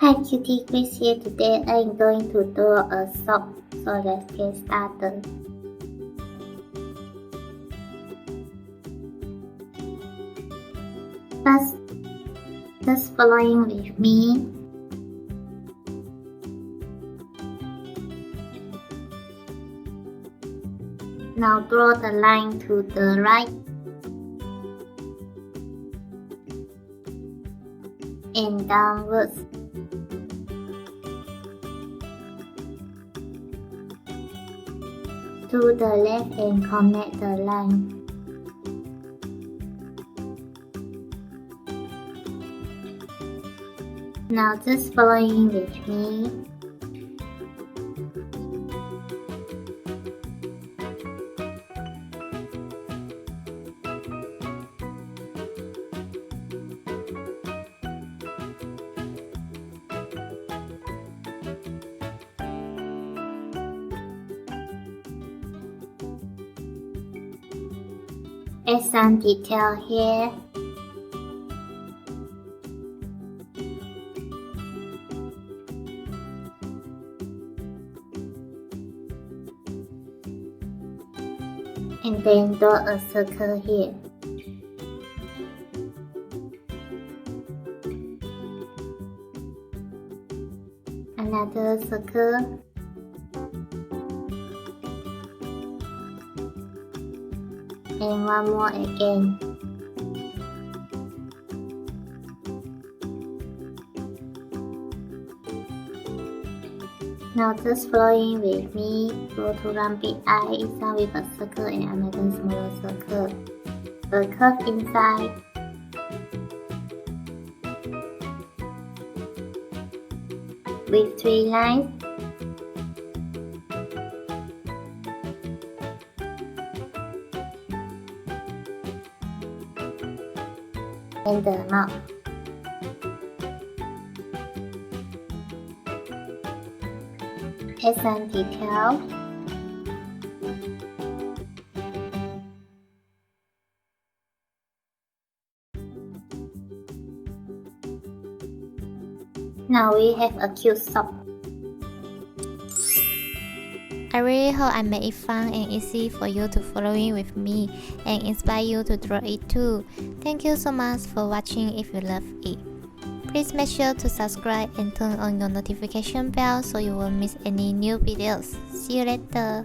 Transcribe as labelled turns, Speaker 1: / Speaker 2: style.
Speaker 1: Hi cutie Chris here. Today I'm going to draw a sock. So let's get started. First, just following with me. Now draw the line to the right and downwards. To the left and connect the line. Now just following with me. Add some detail here. And then draw a circle here. Another circle. And one more again. Now just following with me, go to one big eye inside with a circle and another smaller circle. A curve inside. With 3 lines. And the mouth. Add some detail. Now we have a cute sock.
Speaker 2: I really hope I made it fun and easy for you to following with me and inspire you to draw it too. Thank you so much for watching. If you love it, please make sure to subscribe and turn on your notification bell so you won't miss any new videos. See you later.